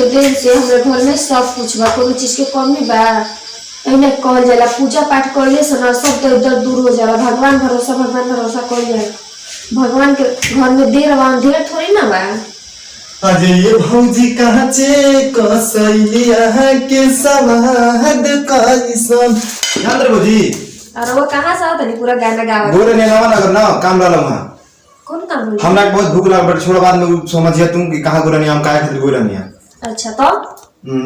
के दिन से हमरे घर में सब कुछ बा, कोनो चीज के कमी बा। एने कहल जाला पूजा पाठ करले से ना सब दर्द दूर हो जाला। भगवान भरोसा कर जाला। भगवान के घर में देर अंधेर थोड़ी ना बा। अरे ये भौजी काचे कसैलिया के सवाद कैसन यंत्र भौजी। अरे वो कहां से आवत नहीं पूरा गाना गावा बोले ने नवा नगर ना काम रहल वहां। कौन काम बोल हमरा बहुत भूख लागल बट छोड़ बाद में समझिए तुम कि कहां गुरनी हम काहे खातिर गुरनी है। अच्छा तो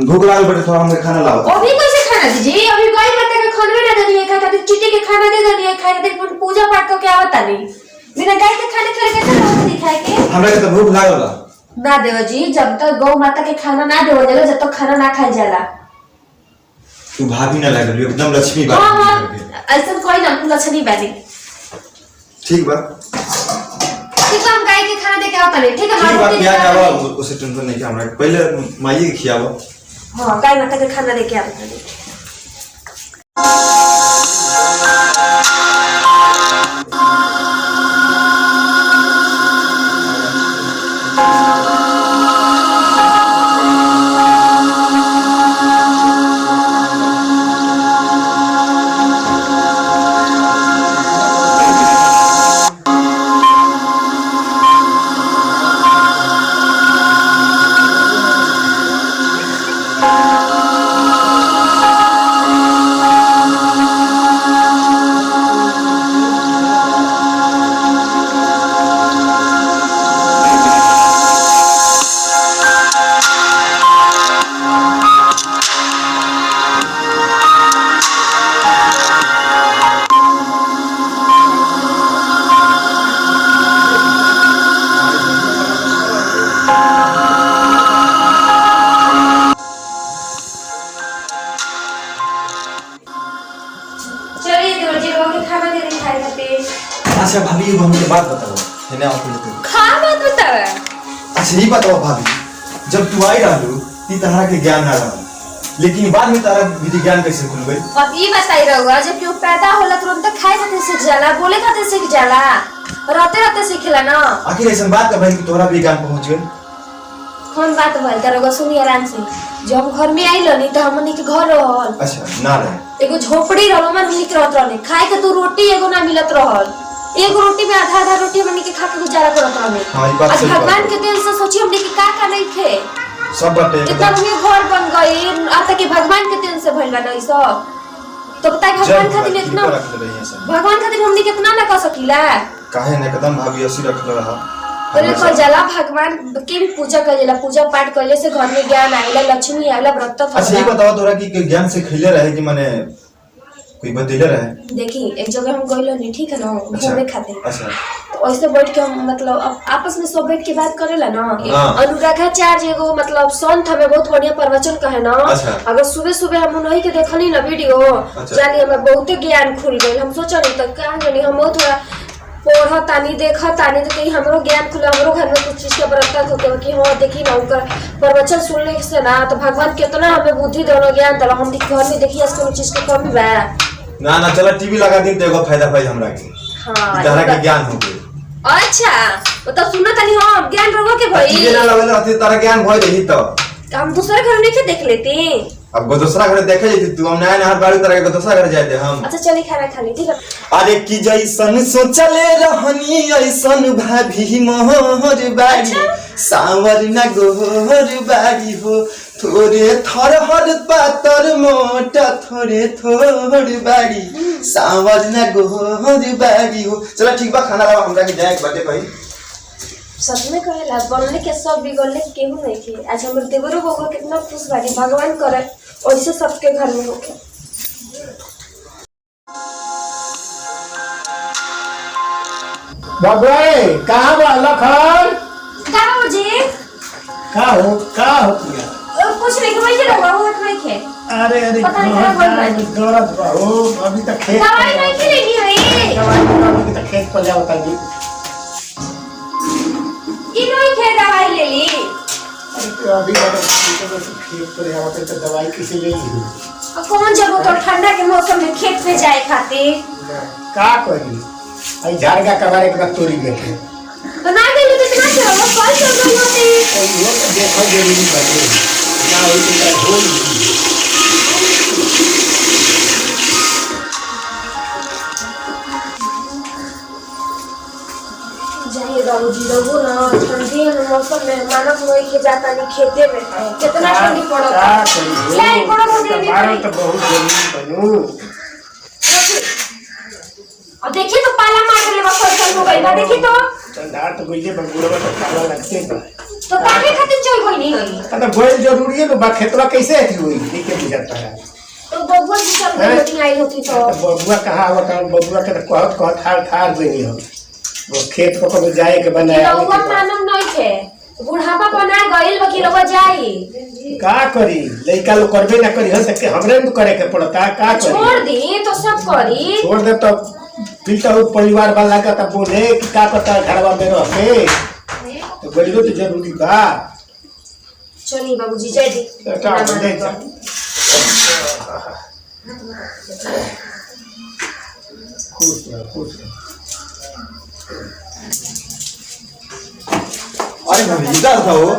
भूख लागल बट थोड़ा हमके खाना लाओ। अभी कैसे खाना दीजिए? अभी कोई पता के खाना ना देनी है, खातिर चिट्टी के खाना दे देनी है, खाए खातिर पूजा पाठ को क्या आवत नहीं। बिना गाय के खाने खा के तो दिखाए के हमरा के तो भूख लागल ना देव जी। जब तक गौ माता के खाना ना देव जाला जब तक खाना ना खाए जाला। तू भाभी ना लागल एकदम लक्ष्मी बा। हां ऐसा कोई ना लक्ष्मी बानी। ठीक बा ठीक है, हम गाय के खाना दे के आवत नहीं। ठीक है ठीक बा क्या जावा उसे टेंशन नहीं कि हमरा पहले माई के खियावो। हां गाय माता के खाना दे के आवत नहीं। अच्छा भाभी ये हमके बात बताओ है ना आपको तो खा मत बताओ। अच्छा ये बताओ भाभी जब तू आई रहलू ती तरह के ज्ञान ना रहल लेकिन बाद में तारा विधि ज्ञान कैसे खुल गई? अब ये बताई रहुआ जब क्यों पैदा होला तुरंत खाए खातिर सीख जाला, बोले खातिर सीख जाला, रहते सीखेला ना। आखिर ऐसा बात का भाई कि तोरा भी ज्ञान पहुंच गई। कौन बात भइल रहुआ सुनी आराम से। जब हम घर में आइल नी त हमनी के घर रहल। अच्छा ना रहे एगो झोपड़ी रहल मन हमनी के रहत रहले। खाए के तो रोटी एगो ना मिलत रहल। एगो रोटी में आधा रोटी हमनी के खा के गुजारा करत रहले। हां ये बात सही है। भगवान के दिल से सोची हमनी के का नहीं थे सब बाटे इतना में घर बन गई आता कि भगवान के दिल से भइल बा नहीं सब। तो पता है भगवान खातिर इतना भगवान खातिर हमनी कितना ना कर सकीला। काहे ने कदम भाभी ऐसी रख रहा पहले कल जाला भगवान के भी पूजा करेला। पूजा पाठ करले से घर में ज्ञान आइला, लक्ष्मी आइला, व्रत। अच्छा ये बताओ तोरा कि ज्ञान से खिले रहे कि माने कोई बतेले रहे? देखी एक जगह हम गइलो नहीं ठीक है ना घूमने खातिर। अच्छा तो ऐसे बैठ के हम मतलब आपस में सब बैठ के बात करेला ना। अनुराधाचार्य एगो मतलब संत हमें बहुत बढ़िया प्रवचन कहे ना। अगर सुबह सुबह हम उन्हीं के देखनी ना वीडियो जानी हमें बहुत ज्ञान खुल गई। हम सोचनी तक का जानी हम थोड़ा पढ़ा तानी देखा तानी तो कहीं हमरो ज्ञान खुला, हमरो घर में कुछ चीज के बरकत होके कि हां देखी ना उनका प्रवचन सुनने से ना तो भगवान कितना हमें बुद्धि देनो ज्ञान देलो। हम घर में देखिए कोनो चीज के कमी बा ना ना चलो टीवी लगा दी तो एगो फायदा भाई हमरा के। हां तरह के ज्ञान हो गई। अच्छा मतलब सुनो तनी हम ज्ञान रहो के भाई टीवी ना लगल रहती तारा ज्ञान भई रही तो हम दूसरे घर नहीं के देख लेते। अब दूसरा घर देखे जेती तू हम नया नया बाड़ी तरह के दूसरा घर जाते हम। अच्छा चली खाना खा ली ठीक है। अरे की जैसन सोचले रहनी ऐसन भाभी मोहर बाड़ी सावर न गोहर बाड़ी हो थोड़े थरहर पातर मोटा थोड़े थोड़ बाड़ी सावर न गोहर बाड़ी हो। चलो ठीक बा खाना लाओ हमरा के जाए बाटे भाई। सच में कहेला बनले के सब बिगड़ले केहू नहीं थे। आज हमर देवरो बउवा कितना खुश बाड़ी भगवान करे ऐसे सबके घर में होके। बाबूए कहाँ बा लखन? का हो जी? का हो किया? कुछ नहीं कोई जे रहा हो नहीं खे। अरे अरे गलत बा हो अभी तक खेत दवाई नहीं के लेनी है। दवाई अभी तक खेत पर जाओ ताजी। इनोई खे दवाई ले ली। अभी तो खेत पर जाओ तो दवाई किसे ले ली? कौन जब तो ठंडा के मौसम में खेत पे जाए खातिर का करी आई झारगा कबारे के बाद तोरी बैठे तो ना गई तो इतना क्यों कॉल कर रही होती। वो तो देखो जरूरी बात है। ना हो तो ढोल जाइए बाबूजी रहो ना ठंडी है मौसम में मानक लोई के जाता नहीं खेते में कितना ठंडी पड़ता है लाई बड़ा बड़ा हमारा तो बहुत जरूरी बनू और देखिए तो पाला मार ले बस चल हो गई ना देखिए तो चंदार तो गइले बंगुरवा तो काला लगते हैं तो काहे खातिर चल गई नहीं गई तो गोल जरूरी है तो खेतवा कैसे थी हुई ठीक है बुझाता है तो बबुआ जी चल गई होती आई होती तो बबुआ कहाँ हुआ था बबुआ के तो कहत हार गई हम वो खेत को कभी जाए के बनाया रउआ मानम नहीं थे बुढ़ापा बना गइल बकी रउआ जाई का करी लइका लोग करबे ना करी हन तक हमरे में करे के पड़ता का करी छोड़ दी तो सब करी छोड़ दे तो फिर तो परिवार वाला का तो बोले कि का करता घरवा में रह के तो गरीबो तो जरूरी बा चलिए बाबूजी जय दी का बोले खुश रह अरे भाभी इधर था वो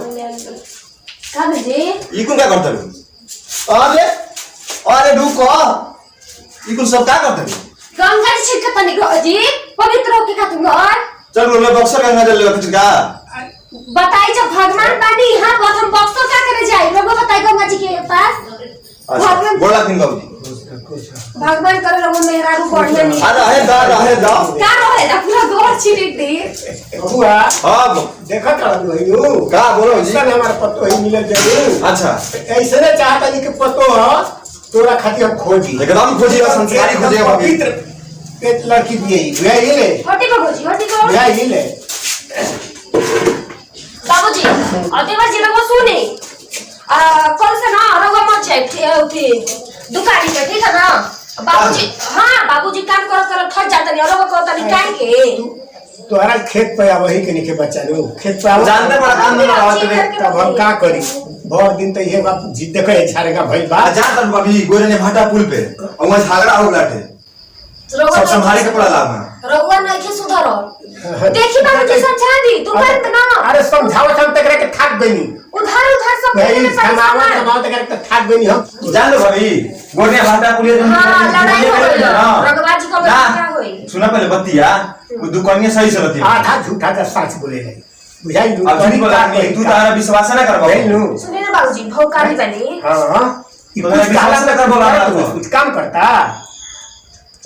का जी ई कुल क्या करता है अरे अरे रुको ई कुल सब क्या करता है गंगा जी छिड़के तनी जी पवित्र होके खातिर घर चल मैं बक्सर गंगा जल लेवा कुछ का बताई जब भगवान बानी हां बात हम बक्सर का करे जाई लोगो बताई गंगा जी के पास अच्छा बोला दिन बाबूजी भगवान करे लोगो मेहरा रू बढ़िया नहीं अरे दा का रहे दा पूरा घर छिड़क दे बबुआ हां देखा कर लो का बोलो जी सन हमारा पतो ही मिल जरूर अच्छा ऐसे ना चाहता नहीं कि पतो हो तोरा खातिर हम खोजी एकदम खोजिएगा संस्कारी खोजिएगा पवित्र एक लड़की भी है ये ले हटी बाबूजी हटी को ये ले बाबूजी अतेवा जी लोगो सुने कल से ना रउआ मत जाए उठी दुकान पे ठीक है ना बाबूजी हां बाबूजी काम कर थक जाता नहीं रउआ को तनी काहे के तोहरा खेत पे वही के निके बच्चा लो खेत पे जानते बड़ा काम में आवत रे तब हम का करी बहुत दिन तो ये बात जी देखे छाड़ेगा भाई बात जान तर अभी गोरे ने भाटा पुल पे और वहां झगड़ा हो लाटे सब संभाले के पड़ा लामा रउआ नहीं के सुधारो देखी बाबूजी समझा दी दुकान पे ना अरे समझाओ हम तक के थाक गई उधार सब भाई समावा तक के थाक गई हम जान लो भाभी गोरे भाटा पुल हां लड़ाई हो रघुवा जी का क्या होई सुना पहले बतिया वो दुकानिया सही से बतिया आधा झूठा का सच बोले नहीं बुझाई अब झूठ बोला नहीं तू तारा विश्वास ना कर बाबू सुनिए ना बाबूजी भौकाली बनी हां तो विश्वास ना कर बोला तू कुछ काम करता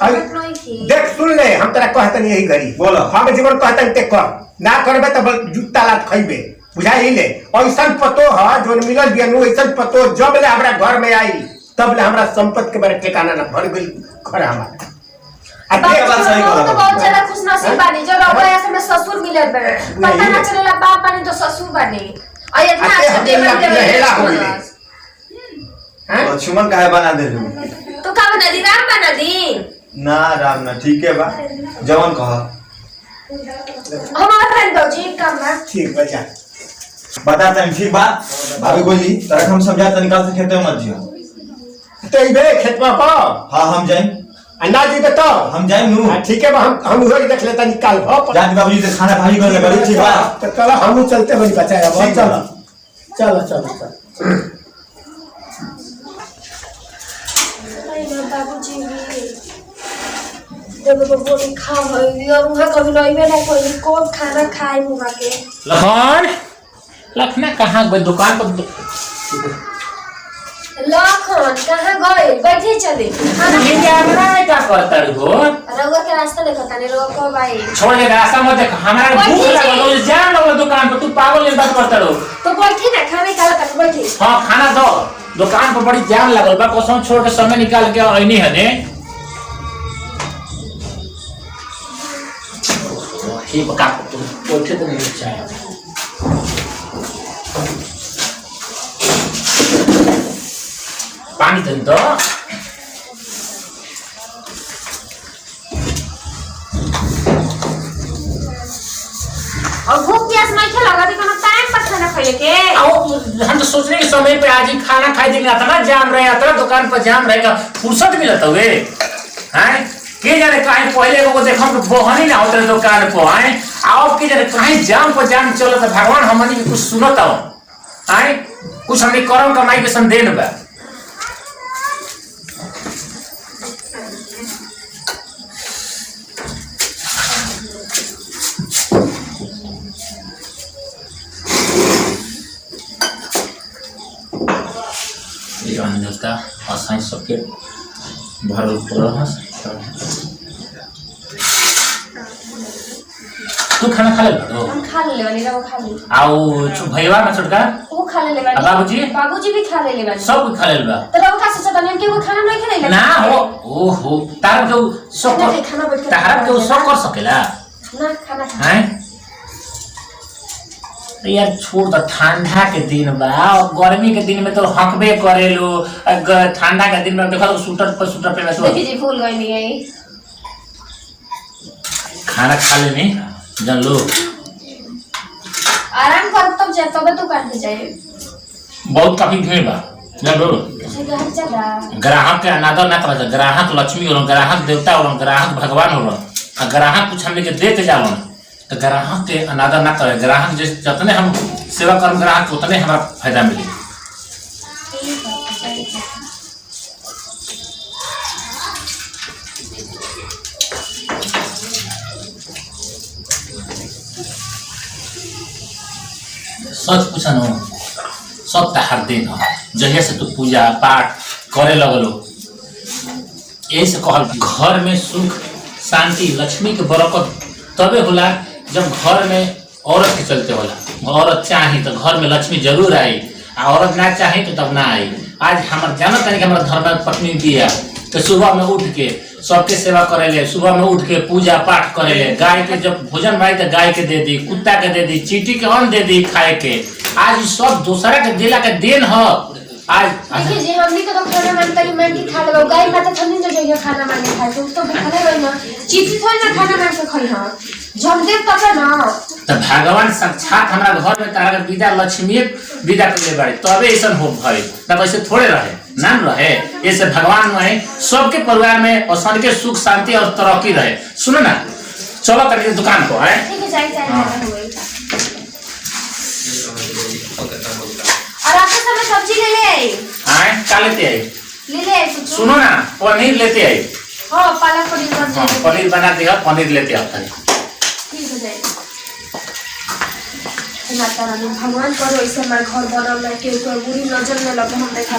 देख सुन ले हम तेरा कहतन यही घड़ी बोलो हम जीवन कहतन ते कर ना करबे त जूता लात खइबे बुझाई ले ऐसन पतो ह जोन मिलल बियानु ऐसन पतो जब ले हमरा घर में आई तब ले हमरा संपत्ति के बारे ठिकाना ना भर गई घर हमारा अरे बात सही कहा तो बहुत ज्यादा खुशनसीब बानी जो रउआ ऐसे में ससुर मिलल बे पता ना चलेला बाप बानी तो ससुर बानी और इतना अच्छा देवर हेला हो गई हैं लक्ष्मण काहे बना दे तो का बना दी राम बना दी ना राम ना ठीक है बा जवन कहा हमारा फ्रेंड बाबूजी काम है ठीक बचा बता तनी ठीक बा भाभी बोली तरह हम समझा तनी काल से खेते में मत जियो तो इबे खेतवा पर हां हम जाएं अंदाज दे तो हम जाएं नु ठीक है हम वही देख लेता निकाल भ जान बाबूजी से खाना भाई कर ले बड़ी ठीक बा तो चलो हम चलते बड़ी बचाया बहुत चलो चलो बाबूजी देखो बाबूजी खा भई और वहां कभी नहीं ना कोई कौन खाना खाए वहां के लखना कहाँ गए दुकान पर लखन कहाँ गए बैठे चले खाना ये कैमरा है क्या करता रे हो रउआ के रास्ता देखो तने रउआ को भाई छोड़ के रास्ता मत देख हमारा भूख लगल जान लगल दुकान पर तू पागल बात करता रो तो बैठी ना खाने खा तक बैठी हां खाना दो दुकान पर बड़ी जाम लगल बा कसम छोड़ के समय निकाल के आईनी है ने ये बका तू बैठे तो नहीं चाहिए पानी दे दो और भूख प्यास नहीं खेला लगा कोनो टाइम पर खाना खाए के हम तो सोच रहे समय पे आज ही खाना खाई देंगे इतना जाम रहे इतना दुकान पर जाम रहेगा फुर्सत मिलता हुए हैं के जाने कहीं पहले को देखो तो बहनी ना होते दुकान पर हैं आओ के जाने कहीं जाम पर जाम चलो तो भगवान हमनी कुछ सुनता हो हैं कुछ हमने करम कमाई के संदेन बा। देवता आसानी सबके भरल पड़ल। तू खाना खा ले? हम खा ले वाली रहो खा ले। आओ भैया ना छोटका वो खा ले वाली। बाबूजी भी खा ले वाली। सब खा ले बा। तो रहो का सोचता नहीं कि वो खाना नहीं खा ले ना हो। ओहो तार जो सब तार के सब कर सकेला ना खाना खा। हैं यार छोड़ द, ठंडा के दिन बा और गर्मी के दिन में तो हकबे करेलो। ठंडा के दिन में देखो तो स्वेटर पे तो देखिए जी भूल गई नहीं है। खाना खा लेने जान लो। आराम कर तब जाए तब दुकान पे जाए। बहुत काफी भीड़ बा जान लो। ग्राहक के अनादर ना करा। ग्राहक लक्ष्मी हो, ग्राहक देवता हो, ग्राहक भगवान हो। ग्राहक कुछ हमने के दे के जाओ तो ग्राहक के अनादर ना करे। ग्राहक जितने हम सेवा कर्म ग्राहक उतने हमारा फायदा मिले। सच पूछा न सब तहार दिन हो जहिया से तू पूजा पाठ करे लगलो। ऐसे कहल घर में सुख शांति लक्ष्मी के बरकत तबे होला जब घर में औरत के चलते होला। औरत चाही तो घर में लक्ष्मी जरूर आई, औरत ना चाही तो तब ना आई। आज हमारे जानत नहीं कि हमारे घर में पत्नी दिया तो सुबह में उठ के सबके सेवा करेले, सुबह में उठ के पूजा पाठ करेले। गाय के जब भोजन भाई तो गाय के दे दी, कुत्ता के दे दी, चींटी के अन्न दे दी खाए के। आज सब दूसरा के दिला के देन ह। आज देखिए जी हमनी तो खाना मांगता ही मांग के खा ले। गाय माता थन्नी जो जइया खाना मांग के खाए तो खाने रही ना चीटी थोड़ी ना खाना मांग के खाई हां जब देव तब ना। तो भगवान साक्षात हमारा घर में तारा विदा लक्ष्मी विदा कर ले बाड़ी तबे ऐसा हो भाई ना वैसे थोड़े रहे ना रहे। ऐसे भगवान में सबके परिवार में और सबके सुख शांति और तरक्की रहे। सुनो ना चलो करके दुकान को है। ठीक है जाए और आपके समय सब्जी ले ले आई। हां क्या लेते आई? ले आई कुछ। सुनो ना पनीर लेते आई। हां पालक पनीर बन जाए। पनीर बना दिया पनीर लेते आओ। ठीक है जाए। माता रानी भगवान करो ऐसे हमारे घर बनल रहे के कोई बुरी नजर न लगे हम देखा।